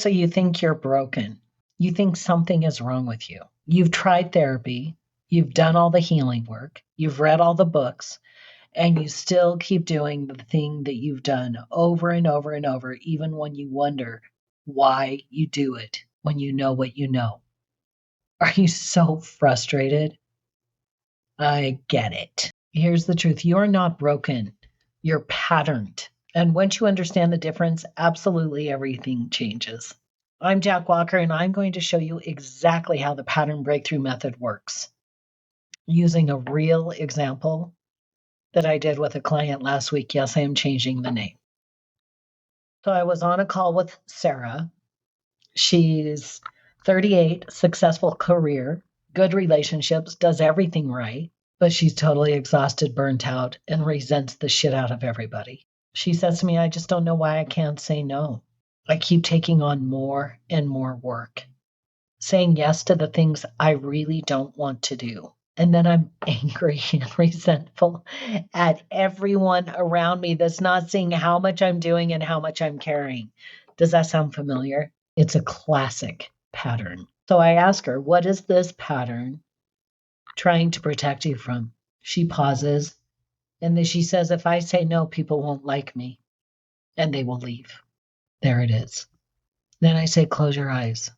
So you think you're broken. You think something is wrong with you. You've tried therapy. You've done all the healing work. You've read all the books. And you still keep doing the thing that you've done over and over and over, even when you wonder why you do it, when you know what you know. Are you so frustrated? I get it. Here's the truth. You're not broken. You're patterned. And once you understand the difference, absolutely everything changes. I'm Jack Walker, and I'm going to show you exactly how the pattern breakthrough method works using a real example that I did with a client last week. Yes, I am changing the name. So I was on a call with Sarah. She's 38, successful career, good relationships, does everything right, but she's totally exhausted, burnt out, and resents the shit out of everybody. She says to me, I just don't know why I can't say no. I keep taking on more and more work, saying yes to the things I really don't want to do. And then I'm angry and resentful at everyone around me that's not seeing how much I'm doing and how much I'm caring. Does that sound familiar? It's a classic pattern. So I ask her, what is this pattern trying to protect you from? She pauses, and then she says, if I say no, people won't like me and they will leave. There it is. Then I say, close your eyes.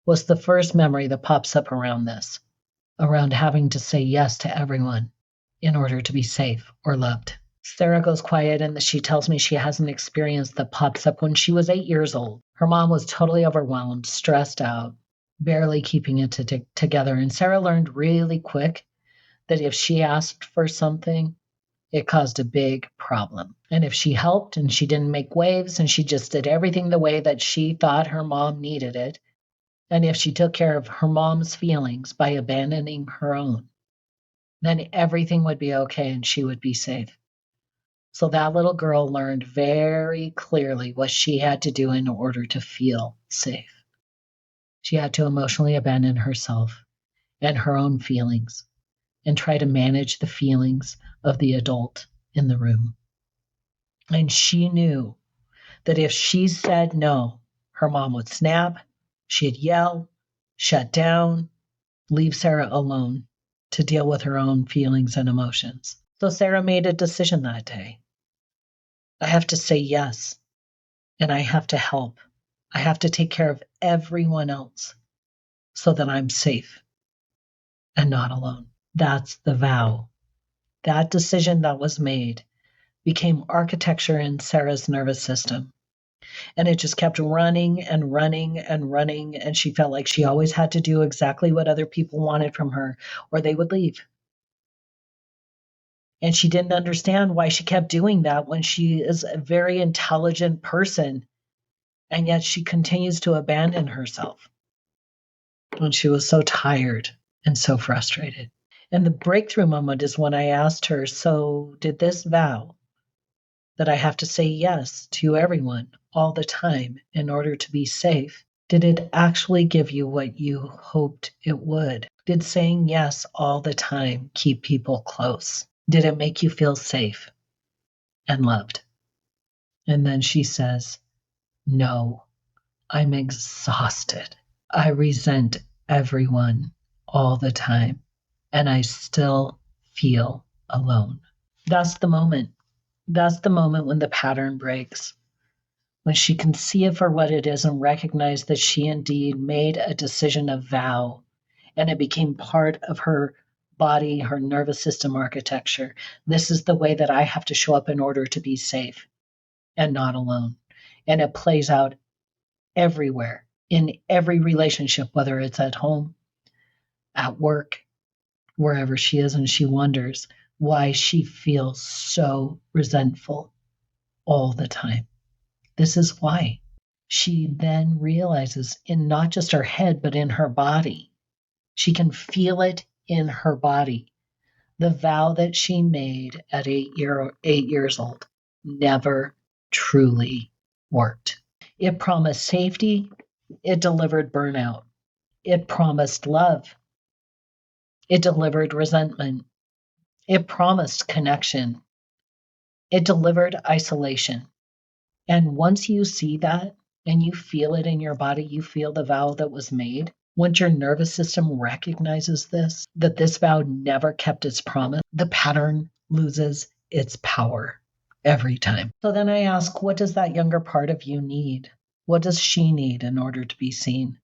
What's the first memory that pops up around this? Around having to say yes to everyone in order to be safe or loved. Sarah goes quiet, and she tells me she has an experience that pops up when she was 8 years old. Her mom was totally overwhelmed, stressed out, barely keeping it together. And Sarah learned really quick that if she asked for something, it caused a big problem. And if she helped and she didn't make waves and she just did everything the way that she thought her mom needed it, and if she took care of her mom's feelings by abandoning her own, then everything would be okay and she would be safe. So that little girl learned very clearly what she had to do in order to feel safe. She had to emotionally abandon herself and her own feelings and try to manage the feelings of the adult in the room. And she knew that if she said no, her mom would snap, she'd yell, shut down, leave Sarah alone to deal with her own feelings and emotions. So Sarah made a decision that day. I have to say yes, and I have to help. I have to take care of everyone else so that I'm safe and not alone. That's the vow. That decision that was made became architecture in Sarah's nervous system. And it just kept running and running and running. And she felt like she always had to do exactly what other people wanted from her, or they would leave. And she didn't understand why she kept doing that when she is a very intelligent person. And yet she continues to abandon herself. And she was so tired and so frustrated. And the breakthrough moment is when I asked her, so did this vow that I have to say yes to everyone all the time in order to be safe, did it actually give you what you hoped it would? Did saying yes all the time keep people close? Did it make you feel safe and loved? And then she says, no, I'm exhausted. I resent everyone all the time, and I still feel alone. That's the moment. That's the moment when the pattern breaks, when she can see it for what it is and recognize that she indeed made a decision of vow, and it became part of her body, her nervous system architecture. This is the way that I have to show up in order to be safe and not alone. And it plays out everywhere, in every relationship, whether it's at home, at work, wherever she is, and she wonders why she feels so resentful all the time. This is why. She then realizes in not just her head, but in her body. She can feel it in her body. The vow that she made at 8 years old never truly worked. It promised safety. It delivered burnout. It promised love. It delivered resentment. It promised connection. It delivered isolation. And once you see that, and you feel it in your body, you feel the vow that was made. Once your nervous system recognizes this, that this vow never kept its promise, the pattern loses its power every time. So then I ask, what does that younger part of you need? What does she need in order to be seen?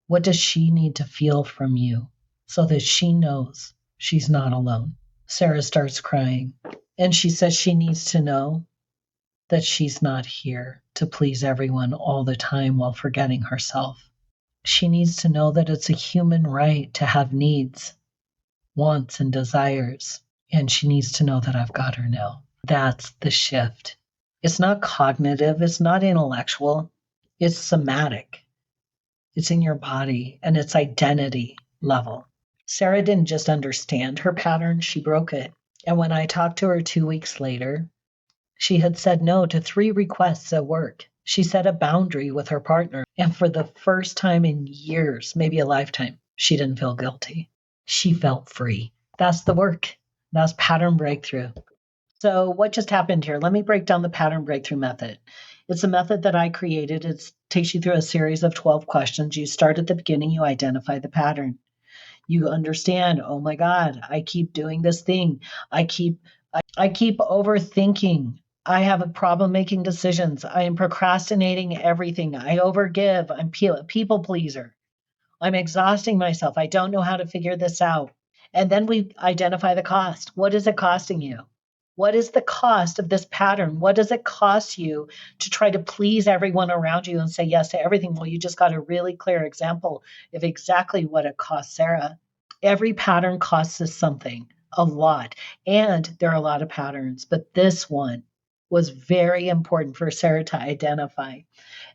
What does she need to feel from you so that she knows she's not alone? Sarah starts crying, and she says she needs to know that she's not here to please everyone all the time while forgetting herself. She needs to know that it's a human right to have needs, wants, and desires. And she needs to know that I've got her now. That's the shift. It's not cognitive, it's not intellectual, it's somatic. It's in your body and it's identity level. Sarah didn't just understand her pattern, she broke it. And when I talked to her 2 weeks later, she had said no to 3 requests at work. She set a boundary with her partner. And for the first time in years, maybe a lifetime, she didn't feel guilty. She felt free. That's the work. That's pattern breakthrough. So, what just happened here? Let me break down the pattern breakthrough method. It's a method that I created. It takes you through a series of 12 questions. You start at the beginning, you identify the pattern. You understand, oh my God, I keep doing this thing. I keep overthinking. I have a problem making decisions. I am procrastinating everything. I overgive. I'm people pleaser. I'm exhausting myself. I don't know how to figure this out. And then we identify the cost. What is it costing you? What is the cost of this pattern? What does it cost you to try to please everyone around you and say yes to everything? Well, you just got a really clear example of exactly what it cost Sarah. Every pattern costs us something, a lot. And there are a lot of patterns, but this one was very important for Sarah to identify.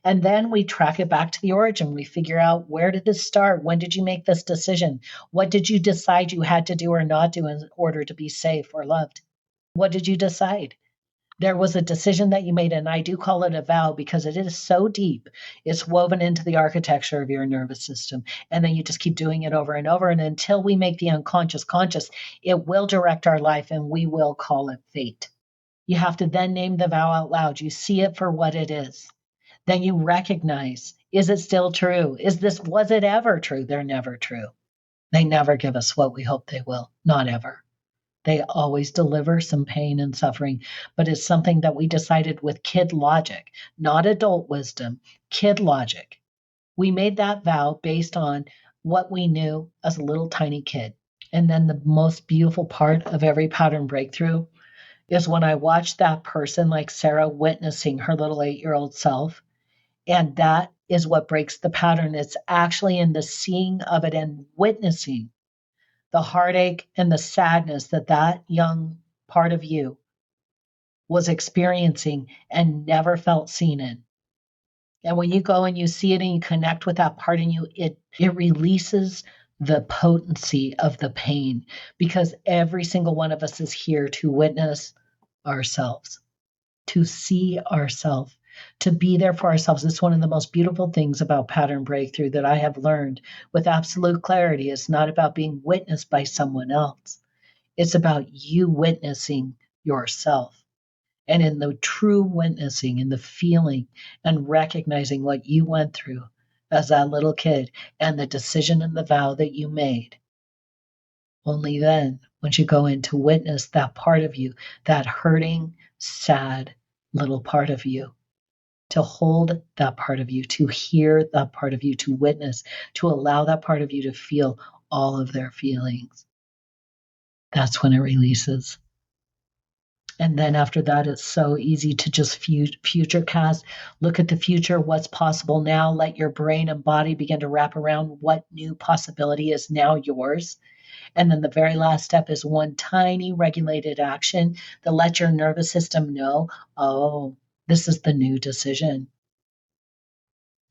And then we track it back to the origin. We figure out, where did this start? When did you make this decision? What did you decide you had to do or not do in order to be safe or loved? What did you decide? There was a decision that you made, and I do call it a vow because it is so deep. It's woven into the architecture of your nervous system. And then you just keep doing it over and over. And until we make the unconscious conscious, it will direct our life and we will call it fate. You have to then name the vow out loud. You see it for what it is. Then you recognize, is it still true? Was it ever true? They're never true. They never give us what we hope they will. Not ever. They always deliver some pain and suffering, but it's something that we decided with kid logic, not adult wisdom, kid logic. We made that vow based on what we knew as a little tiny kid. And then the most beautiful part of every pattern breakthrough is when I watch that person like Sarah witnessing her little 8-year-old self. And that is what breaks the pattern. It's actually in the seeing of it and witnessing the heartache and the sadness that that young part of you was experiencing and never felt seen in. And when you go and you see it and you connect with that part in you, it releases the potency of the pain, because every single one of us is here to witness ourselves, to see ourselves, to be there for ourselves. It's one of the most beautiful things about pattern breakthrough that I have learned with absolute clarity. It's not about being witnessed by someone else. It's about you witnessing yourself. And in the true witnessing, in the feeling and recognizing what you went through as that little kid and the decision and the vow that you made, only then, once you go in to witness that part of you, that hurting, sad little part of you, to hold that part of you, to hear that part of you, to witness, to allow that part of you to feel all of their feelings. That's when it releases. And then after that, it's so easy to just future cast, look at the future, what's possible now, let your brain and body begin to wrap around what new possibility is now yours. And then the very last step is one tiny regulated action that lets your nervous system know, oh, this is the new decision.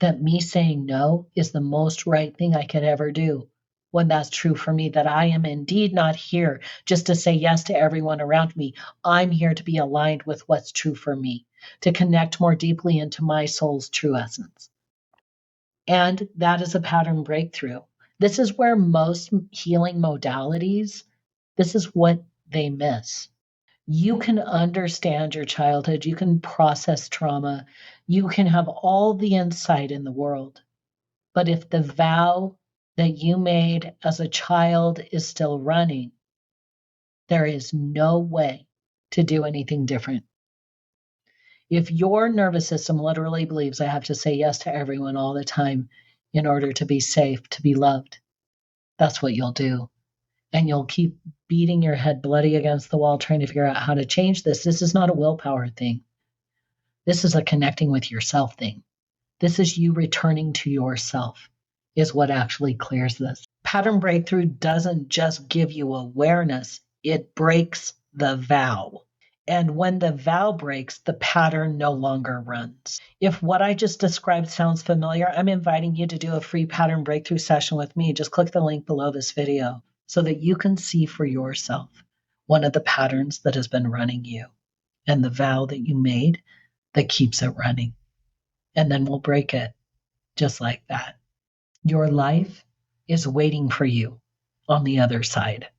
That me saying no is the most right thing I could ever do. When that's true for me, that I am indeed not here just to say yes to everyone around me. I'm here to be aligned with what's true for me, to connect more deeply into my soul's true essence. And that is a pattern breakthrough. This is where most healing modalities, this is what they miss. You can understand your childhood, you can process trauma, you can have all the insight in the world. But if the vow that you made as a child is still running, there is no way to do anything different. If your nervous system literally believes I have to say yes to everyone all the time in order to be safe, to be loved, that's what you'll do. And you'll keep beating your head bloody against the wall trying to figure out how to change this. This is not a willpower thing. This is a connecting with yourself thing. This is you returning to yourself, is what actually clears this. Pattern breakthrough doesn't just give you awareness, it breaks the vow. And when the vow breaks, the pattern no longer runs. If what I just described sounds familiar, I'm inviting you to do a free pattern breakthrough session with me. Just click the link below this video so that you can see for yourself one of the patterns that has been running you and the vow that you made that keeps it running. And then we'll break it just like that. Your life is waiting for you on the other side.